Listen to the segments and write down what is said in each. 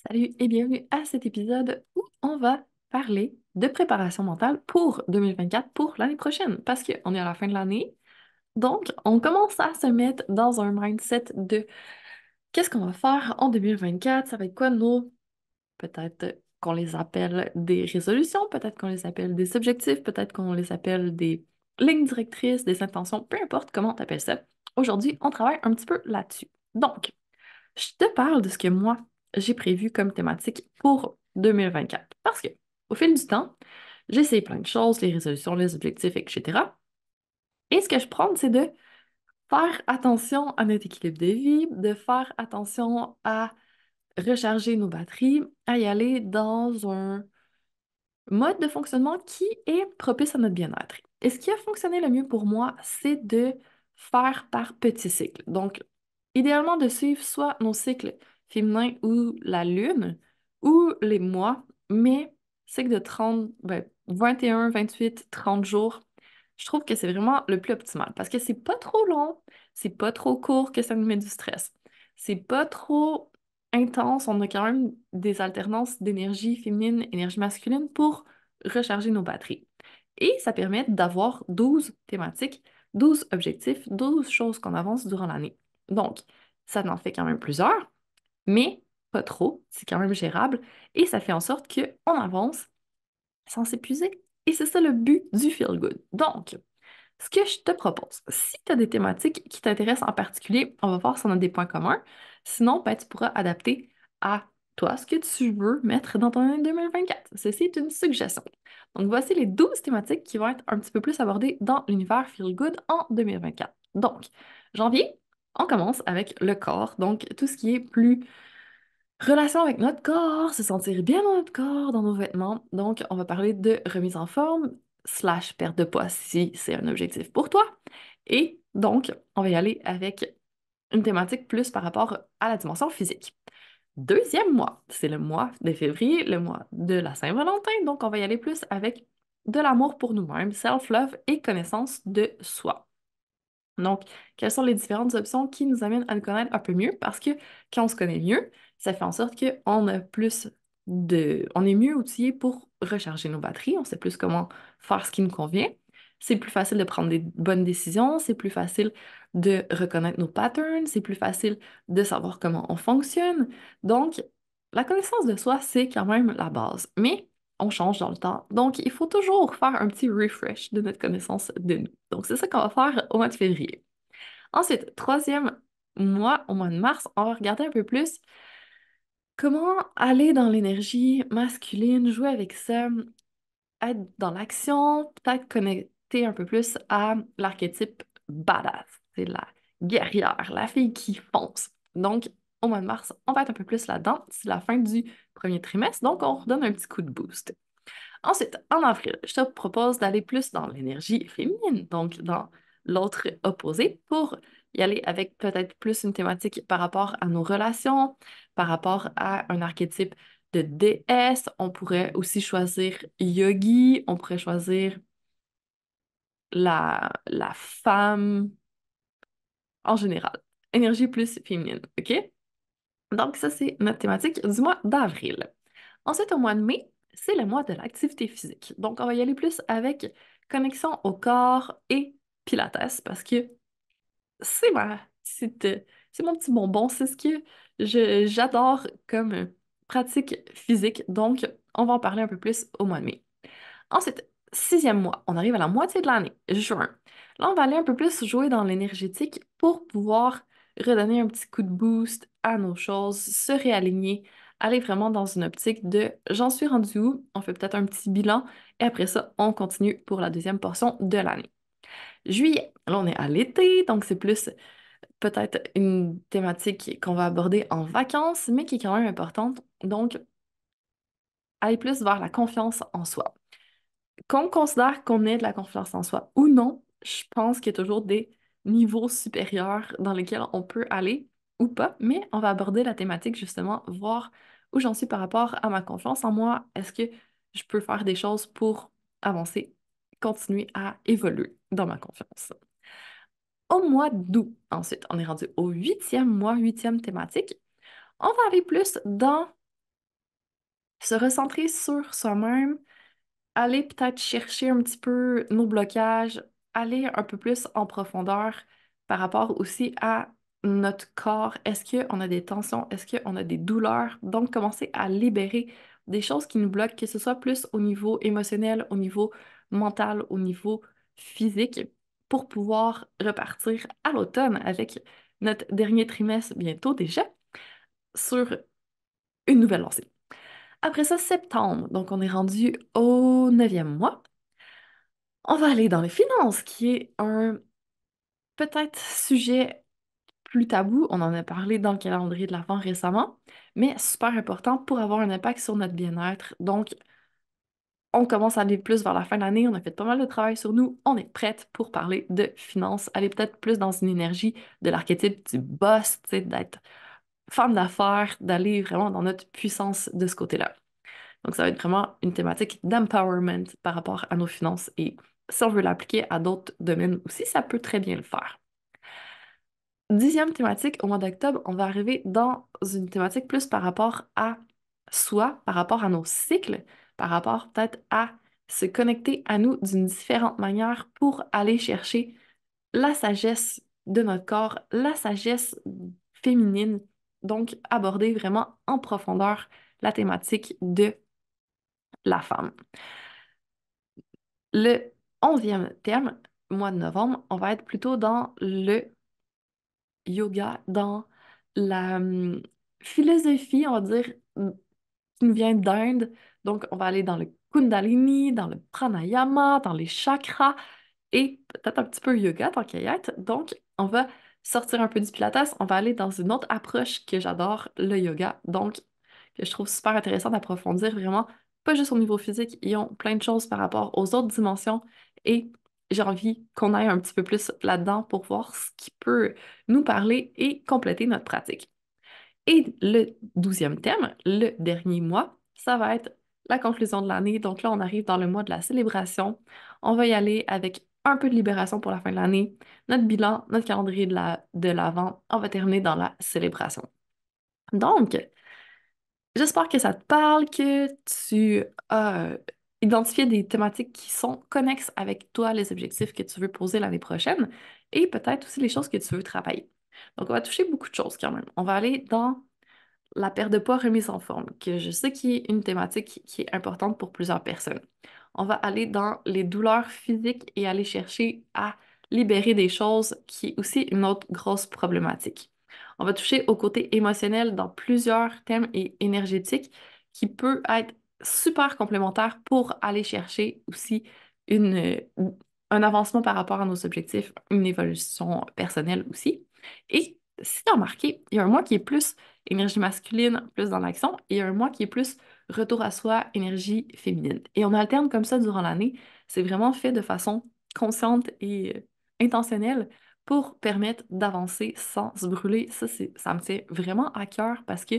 Salut et bienvenue à cet épisode où on va parler de préparation mentale pour 2024, pour l'année prochaine, parce qu'on est à la fin de l'année. Donc, on commence à se mettre dans un mindset de qu'est-ce qu'on va faire en 2024, ça va être quoi nos, peut-être qu'on les appelle des résolutions, peut-être qu'on les appelle des objectifs, peut-être qu'on les appelle des lignes directrices, des intentions, peu importe comment tu appelles ça. Aujourd'hui, on travaille un petit peu là-dessus. Donc, je te parle de ce que moi, j'ai prévu comme thématique pour 2024. Parce que, au fil du temps, j'ai essayé plein de choses, les résolutions, les objectifs, etc. Et ce que je prends, c'est de faire attention à notre équilibre de vie, de faire attention à recharger nos batteries, à y aller dans un mode de fonctionnement qui est propice à notre bien-être. Et ce qui a fonctionné le mieux pour moi, c'est de faire par petits cycles. Donc, idéalement, de suivre soit nos cycles féminins ou la lune, ou les mois, mais cycle de 30, 21, 28, 30 jours, je trouve que c'est vraiment le plus optimal parce que c'est pas trop long, c'est pas trop court que ça nous met du stress. C'est pas trop intense, on a quand même des alternances d'énergie féminine, énergie masculine pour recharger nos batteries. Et ça permet d'avoir 12 thématiques, 12 objectifs, 12 choses qu'on avance durant l'année. Donc, ça en fait quand même plusieurs, mais pas trop, c'est quand même gérable et ça fait en sorte qu'on avance sans s'épuiser. Et c'est ça le but du feel good. Donc, ce que je te propose, si tu as des thématiques qui t'intéressent en particulier, on va voir si on a des points communs. Sinon, ben, tu pourras adapter à toi ce que tu veux mettre dans ton année 2024. Ceci est une suggestion. Donc, voici les 12 thématiques qui vont être un petit peu plus abordées dans l'univers Feel Good en 2024. Donc, janvier, on commence avec le corps, donc tout ce qui est plus relation avec notre corps, se sentir bien dans notre corps, dans nos vêtements. Donc, on va parler de remise en forme slash perte de poids si c'est un objectif pour toi. Et donc, on va y aller avec une thématique plus par rapport à la dimension physique. Deuxième mois, c'est le mois de février, le mois de la Saint-Valentin. Donc, on va y aller plus avec de l'amour pour nous-mêmes, self-love et connaissance de soi. Donc, quelles sont les différentes options qui nous amènent à nous connaître un peu mieux? Parce que quand on se connaît mieux, ça fait en sorte qu'on a plus de... On est mieux outillé pour recharger nos batteries, on sait plus comment faire ce qui nous convient. C'est plus facile de prendre des bonnes décisions, c'est plus facile de reconnaître nos patterns, c'est plus facile de savoir comment on fonctionne. Donc, la connaissance de soi, c'est quand même la base. Mais on change dans le temps. Donc, il faut toujours faire un petit refresh de notre connaissance de nous. Donc, c'est ça qu'on va faire au mois de février. Ensuite, troisième mois, au mois de mars, on va regarder un peu plus comment aller dans l'énergie masculine, jouer avec ça, être dans l'action, peut-être connecter un peu plus à l'archétype badass. C'est la guerrière, la fille qui fonce. Donc, au mois de mars, on va être un peu plus là-dedans. C'est la fin du premier trimestre, donc on redonne un petit coup de boost. Ensuite, en avril, je te propose d'aller plus dans l'énergie féminine, donc dans l'autre opposé, pour y aller avec peut-être plus une thématique par rapport à nos relations, par rapport à un archétype de déesse. On pourrait aussi choisir yogi, on pourrait choisir la femme en général. Énergie plus féminine, OK? Donc, ça, c'est notre thématique du mois d'avril. Ensuite, au mois de mai, c'est le mois de l'activité physique. Donc, on va y aller plus avec connexion au corps et pilates parce que c'est mon petit bonbon, c'est ce que j'adore comme pratique physique. Donc, on va en parler un peu plus au mois de mai. Ensuite, sixième mois, on arrive à la moitié de l'année, juin. Là, on va aller un peu plus jouer dans l'énergétique pour pouvoir redonner un petit coup de boost à nos choses, se réaligner, aller vraiment dans une optique de j'en suis rendu où, on fait peut-être un petit bilan et après ça, on continue pour la deuxième portion de l'année. Juillet, là, on est à l'été, donc c'est plus peut-être une thématique qu'on va aborder en vacances, mais qui est quand même importante. Donc, aller plus vers la confiance en soi. Qu'on considère qu'on ait de la confiance en soi ou non, je pense qu'il y a toujours des niveaux supérieurs dans lesquels on peut aller ou pas, mais on va aborder la thématique justement, voir où j'en suis par rapport à ma confiance en moi. Est-ce que je peux faire des choses pour avancer, continuer à évoluer dans ma confiance? Au mois d'août, ensuite, on est rendu au huitième mois, huitième thématique. On va aller plus dans Se recentrer sur soi-même, aller peut-être chercher un petit peu nos blocages, aller un peu plus en profondeur par rapport aussi à notre corps. Est-ce qu'on a des tensions? Est-ce qu'on a des douleurs? Donc, commencer à libérer des choses qui nous bloquent, que ce soit plus au niveau émotionnel, au niveau mental, au niveau physique, pour pouvoir repartir à l'automne avec notre dernier trimestre bientôt déjà sur une nouvelle lancée. Après ça, septembre, donc on est rendu au neuvième mois. On va aller dans les finances, qui est un peut-être sujet plus tabou. On en a parlé dans le calendrier de l'Avent récemment, mais super important pour avoir un impact sur notre bien-être. Donc, on commence à aller plus vers la fin de l'année. On a fait pas mal de travail sur nous. On est prête pour parler de finances, aller peut-être plus dans une énergie de l'archétype du boss, tu sais, d'être femme d'affaires, d'aller vraiment dans notre puissance de ce côté-là. Donc, ça va être vraiment une thématique d'empowerment par rapport à nos finances et si on veut l'appliquer à d'autres domaines aussi, ça peut très bien le faire. Dixième thématique, au mois d'octobre, on va arriver dans une thématique plus par rapport à soi, par rapport à nos cycles, par rapport peut-être à se connecter à nous d'une différente manière pour aller chercher la sagesse de notre corps, la sagesse féminine. Donc, aborder vraiment en profondeur la thématique de la femme. Le onzième thème, mois de novembre, on va être plutôt dans le yoga, dans la philosophie, on va dire, qui nous vient d'Inde. Donc, on va aller dans le Kundalini, dans le pranayama, dans les chakras et peut-être un petit peu yoga tant qu'à y être. Donc, on va sortir un peu du Pilates, on va aller dans une autre approche que j'adore, le yoga. Donc, que je trouve super intéressant d'approfondir vraiment, pas juste au niveau physique, ils ont plein de choses par rapport aux autres dimensions et j'ai envie qu'on aille un petit peu plus là-dedans pour voir ce qui peut nous parler et compléter notre pratique. Et le douzième thème, le dernier mois, ça va être la conclusion de l'année. Donc là, on arrive dans le mois de la célébration. On va y aller avec un peu de libération pour la fin de l'année, notre bilan, notre calendrier de l'Avent. On va terminer dans la célébration. Donc, j'espère que ça te parle, que tu as identifié des thématiques qui sont connexes avec toi, les objectifs que tu veux poser l'année prochaine et peut-être aussi les choses que tu veux travailler. Donc, on va toucher beaucoup de choses quand même. On va aller dans la perte de poids remise en forme, que je sais qui est une thématique qui est importante pour plusieurs personnes. On va aller dans les douleurs physiques et aller chercher à libérer des choses qui est aussi une autre grosse problématique. On va toucher au côté émotionnel dans plusieurs thèmes et énergétiques qui peut être super complémentaire pour aller chercher aussi une, un avancement par rapport à nos objectifs, une évolution personnelle aussi. Et si tu as remarqué, il y a un mois qui est plus énergie masculine, plus dans l'action, et un mois qui est plus retour à soi, énergie féminine. Et on alterne comme ça durant l'année. C'est vraiment fait de façon consciente et intentionnelle pour permettre d'avancer sans se brûler. Ça me tient vraiment à cœur parce que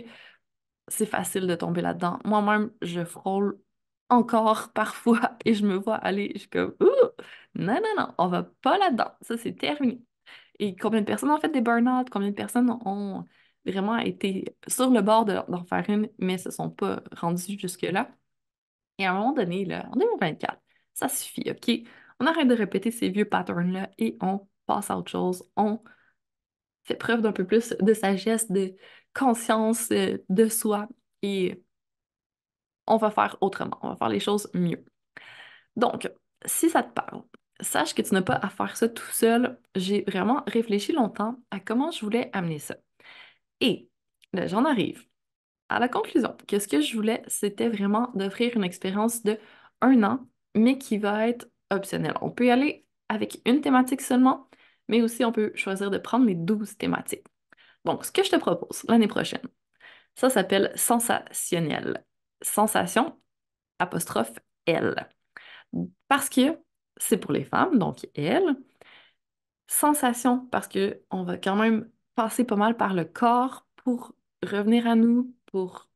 c'est facile de tomber là-dedans. Moi-même, je frôle encore parfois et je me vois aller, je suis comme, ouh, non, non, non, on va pas là-dedans. Ça, c'est terminé. Et combien de personnes ont fait des burn-out? Combien de personnes ont vraiment été sur le bord d'en faire une, mais se sont pas rendues jusque-là? Et à un moment donné, là, en 2024, ça suffit, OK? On arrête de répéter ces vieux patterns-là et on passe à autre chose. On fait preuve d'un peu plus de sagesse, de conscience de soi et on va faire autrement. On va faire les choses mieux. Donc, si ça te parle, sache que tu n'as pas à faire ça tout seul. J'ai vraiment réfléchi longtemps à comment je voulais amener ça. Et là, j'en arrive à la conclusion que ce que je voulais, c'était vraiment d'offrir une expérience de 1 an, mais qui va être optionnelle. On peut y aller avec une thématique seulement, mais aussi on peut choisir de prendre les 12 thématiques. Donc, ce que je te propose l'année prochaine, ça s'appelle sensationnel. Sensation, apostrophe L. Parce que c'est pour les femmes, donc elles. Sensation, parce que on va quand même passer pas mal par le corps pour revenir à nous, pour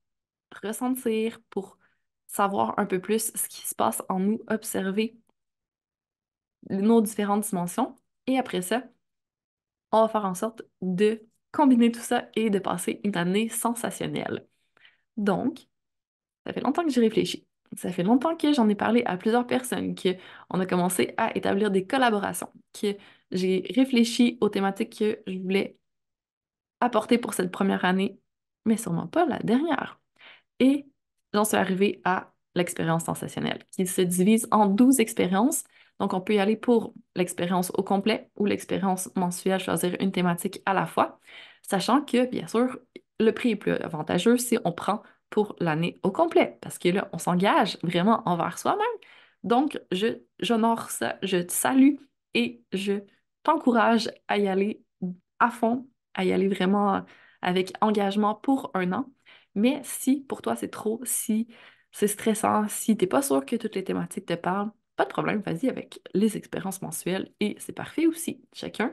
ressentir, pour savoir un peu plus ce qui se passe en nous, observer nos différentes dimensions. Et après ça, on va faire en sorte de combiner tout ça et de passer une année sensationnelle. Donc, Ça fait longtemps que j'ai réfléchi. Ça fait longtemps que j'en ai parlé à plusieurs personnes, qu'on a commencé à établir des collaborations, que j'ai réfléchi aux thématiques que je voulais apporter pour cette première année, mais sûrement pas la dernière. Et j'en suis arrivée à l'expérience sensationnelle, qui se divise en 12 expériences. Donc, on peut y aller pour l'expérience au complet ou l'expérience mensuelle, choisir une thématique à la fois, sachant que, bien sûr, le prix est plus avantageux si on prend pour l'année au complet, parce que là, on s'engage vraiment envers soi-même. Donc, j'honore ça, je te salue et je t'encourage à y aller à fond, à y aller vraiment avec engagement pour un an. Mais si pour toi c'est trop, si c'est stressant, si t'es pas sûr que toutes les thématiques te parlent, pas de problème, vas-y avec les expériences mensuelles et c'est parfait aussi. Chacun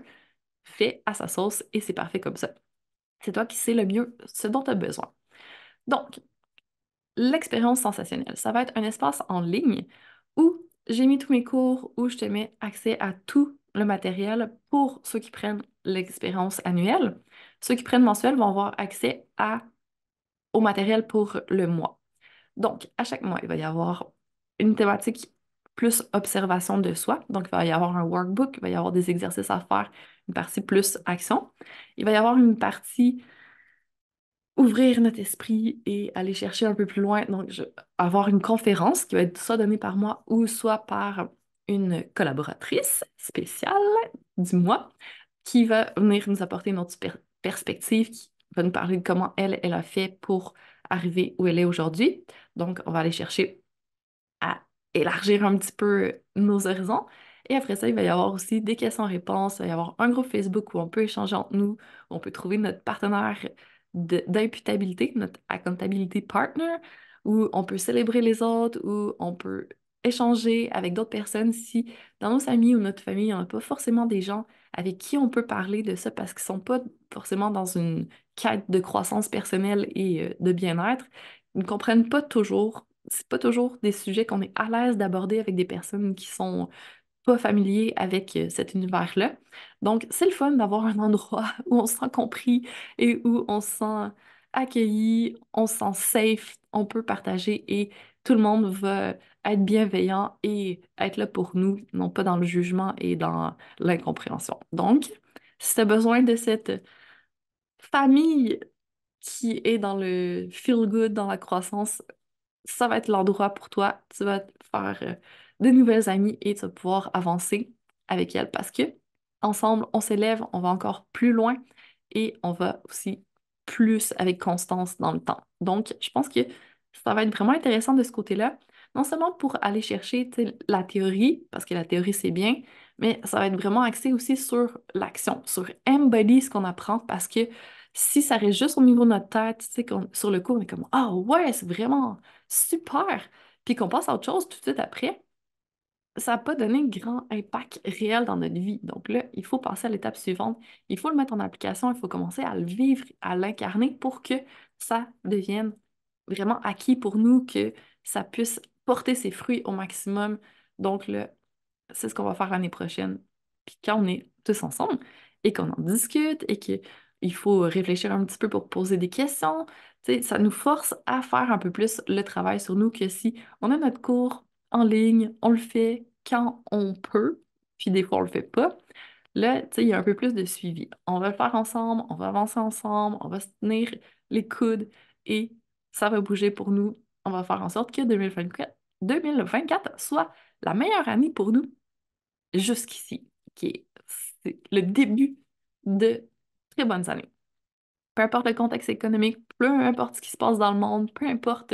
fait à sa sauce et c'est parfait comme ça. C'est toi qui sais le mieux ce dont tu as besoin. Donc, l'expérience sensationnelle, ça va être un espace en ligne où j'ai mis tous mes cours, où je te mets accès à tout le matériel pour ceux qui prennent l'expérience annuelle. Ceux qui prennent mensuel vont avoir accès au matériel pour le mois. Donc, à chaque mois, il va y avoir une thématique plus observation de soi. Donc, il va y avoir un workbook, il va y avoir des exercices à faire, une partie plus action. Il va y avoir une partie ouvrir notre esprit et aller chercher un peu plus loin. Donc, avoir une conférence qui va être soit donnée par moi ou soit par une collaboratrice spéciale du mois qui va venir nous apporter une autre perspective, qui va nous parler de comment elle a fait pour arriver où elle est aujourd'hui. Donc, on va aller chercher à élargir un petit peu nos horizons. Et après ça, il va y avoir aussi des questions-réponses. Il va y avoir un groupe Facebook où on peut échanger entre nous, où on peut trouver notre partenaire d'imputabilité, notre accountability partner, où on peut célébrer les autres, où on peut échanger avec d'autres personnes si dans nos amis ou notre famille, il n'y en a pas forcément des gens avec qui on peut parler de ça parce qu'ils ne sont pas forcément dans une quête de croissance personnelle et de bien-être. Ils ne comprennent pas toujours, c'est pas toujours des sujets qu'on est à l'aise d'aborder avec des personnes qui sont pas familiers avec cet univers-là. Donc, c'est le fun d'avoir un endroit où on se sent compris et où on se sent accueilli, on se sent safe, on peut partager et tout le monde va être bienveillant et être là pour nous, non pas dans le jugement et dans l'incompréhension. Donc, si tu as besoin de cette famille qui est dans le feel good, dans la croissance, ça va être l'endroit pour toi. Tu vas te faire de nouvelles amies et tu vas pouvoir avancer avec elles parce que ensemble, on s'élève, on va encore plus loin et on va aussi plus avec constance dans le temps. Donc, je pense que ça va être vraiment intéressant de ce côté-là. Non seulement pour aller chercher tu sais, la théorie, parce que la théorie c'est bien, mais ça va être vraiment axé aussi sur l'action, sur embody ce qu'on apprend parce que si ça reste juste au niveau de notre tête, tu sais, sur le coup, on est comme ah ouais, c'est vraiment super, puis qu'on passe à autre chose tout de suite après, ça n'a pas donné un grand impact réel dans notre vie. Donc là, il faut passer à l'étape suivante. Il faut le mettre en application, il faut commencer à le vivre, à l'incarner pour que ça devienne vraiment acquis pour nous, que ça puisse porter ses fruits au maximum. Donc là, c'est ce qu'on va faire l'année prochaine. Puis quand on est tous ensemble et qu'on en discute et qu'il faut réfléchir un petit peu pour poser des questions, tu sais, ça nous force à faire un peu plus le travail sur nous que si on a notre cours en ligne, on le fait quand on peut, puis des fois on le fait pas. Là, tu sais, il y a un peu plus de suivi. On va le faire ensemble, on va avancer ensemble, on va se tenir les coudes et ça va bouger pour nous. On va faire en sorte que 2024 soit la meilleure année pour nous jusqu'ici, qui est, c'est le début de très bonnes années. Peu importe le contexte économique, peu importe ce qui se passe dans le monde, peu importe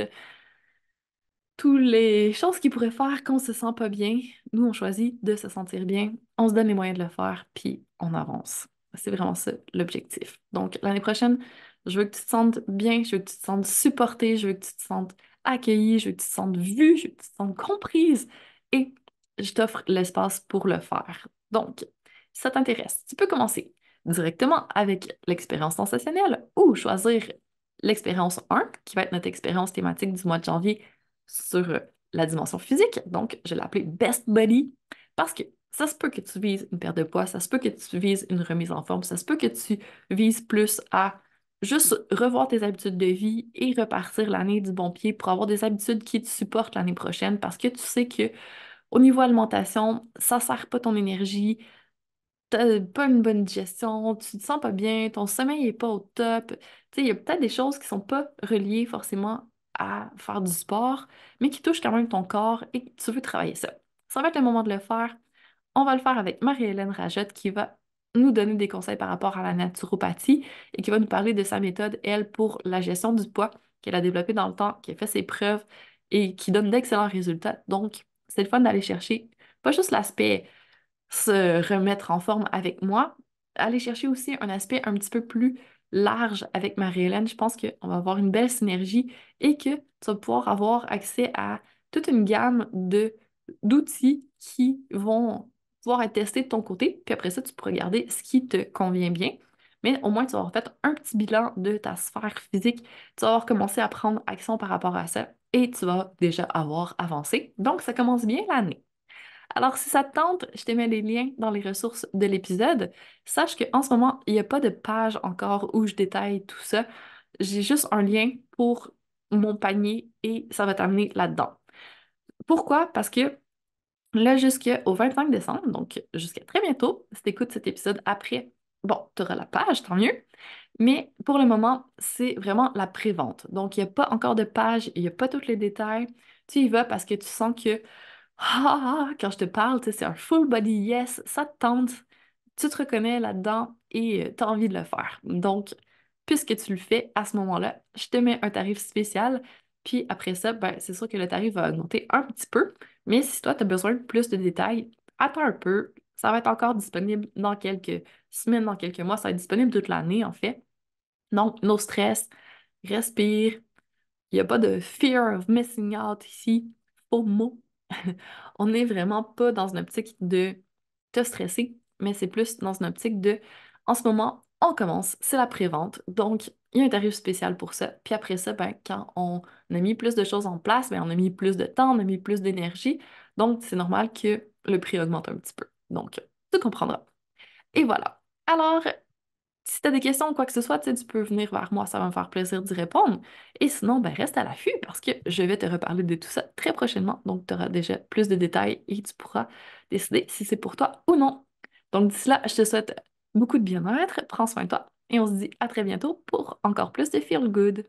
toutes les choses qu'il pourrait faire quand on se sent pas bien, nous, on choisit de se sentir bien, on se donne les moyens de le faire, puis on avance. C'est vraiment ça l'objectif. Donc, l'année prochaine, je veux que tu te sentes bien, je veux que tu te sentes supportée, je veux que tu te sentes accueillie, je veux que tu te sentes vue, je veux que tu te sentes comprise et je t'offre l'espace pour le faire. Donc, si ça t'intéresse, tu peux commencer directement avec l'expérience sensationnelle ou choisir l'expérience 1, qui va être notre expérience thématique du mois de janvier sur la dimension physique. Donc, je l'ai appelé Best Body parce que ça se peut que tu vises une perte de poids, ça se peut que tu vises une remise en forme, ça se peut que tu vises plus à juste revoir tes habitudes de vie et repartir l'année du bon pied pour avoir des habitudes qui te supportent l'année prochaine parce que tu sais que au niveau alimentation, ça sert pas ton énergie, t'as pas une bonne digestion, tu te sens pas bien, ton sommeil est pas au top. Tu sais, il y a peut-être des choses qui sont pas reliées forcément à faire du sport, mais qui touchent quand même ton corps et que tu veux travailler ça. Ça va être le moment de le faire. On va le faire avec Marie-Hélène Rajotte qui va nous donner des conseils par rapport à la naturopathie et qui va nous parler de sa méthode, elle, pour la gestion du poids qu'elle a développée dans le temps, qui a fait ses preuves et qui donne d'excellents résultats. Donc, c'est le fun d'aller chercher pas juste l'aspect se remettre en forme avec moi, aller chercher aussi un aspect un petit peu plus large avec Marie-Hélène. Je pense qu'on va avoir une belle synergie et que tu vas pouvoir avoir accès à toute une gamme de d'outils qui vont pouvoir être testés de ton côté. Puis après ça, tu pourras regarder ce qui te convient bien. Mais au moins, tu vas avoir fait un petit bilan de ta sphère physique. Tu vas avoir commencé à prendre action par rapport à ça et tu vas déjà avoir avancé. Donc, ça commence bien l'année. Alors, si ça te tente, je te mets les liens dans les ressources de l'épisode. Sache qu'en ce moment, il n'y a pas de page encore où je détaille tout ça. J'ai juste un lien pour mon panier et ça va t'amener là-dedans. Pourquoi? Parce que là, jusqu'au 25 décembre, donc jusqu'à très bientôt, si tu écoutes cet épisode après, bon, tu auras la page, tant mieux. Mais pour le moment, c'est vraiment la pré-vente. Donc, il n'y a pas encore de page, il n'y a pas tous les détails. Tu y vas parce que tu sens que quand je te parle, tu sais, c'est un full body yes, ça te tente, tu te reconnais là-dedans et tu as envie de le faire. Donc, puisque tu le fais à ce moment-là, je te mets un tarif spécial. Puis après ça, ben, c'est sûr que le tarif va augmenter un petit peu. Mais si toi, tu as besoin de plus de détails, attends un peu. Ça va être encore disponible dans quelques semaines, dans quelques mois. Ça va être disponible toute l'année, en fait. Donc, no stress, respire. Il n'y a pas de fear of missing out ici. Faux mot. On n'est vraiment pas dans une optique de te stresser, mais c'est plus dans une optique de, en ce moment, on commence, c'est la pré-vente, donc il y a un tarif spécial pour ça. Puis après ça, ben, quand on a mis plus de choses en place, ben, on a mis plus de temps, on a mis plus d'énergie, donc c'est normal que le prix augmente un petit peu. Donc, tu comprendras. Et voilà. Alors, si tu as des questions ou quoi que ce soit, tu sais, tu peux venir vers moi, ça va me faire plaisir d'y répondre. Et sinon, ben, reste à l'affût parce que je vais te reparler de tout ça très prochainement. Donc, tu auras déjà plus de détails et tu pourras décider si c'est pour toi ou non. Donc, d'ici là, je te souhaite beaucoup de bien-être, prends soin de toi et on se dit à très bientôt pour encore plus de Feel Good.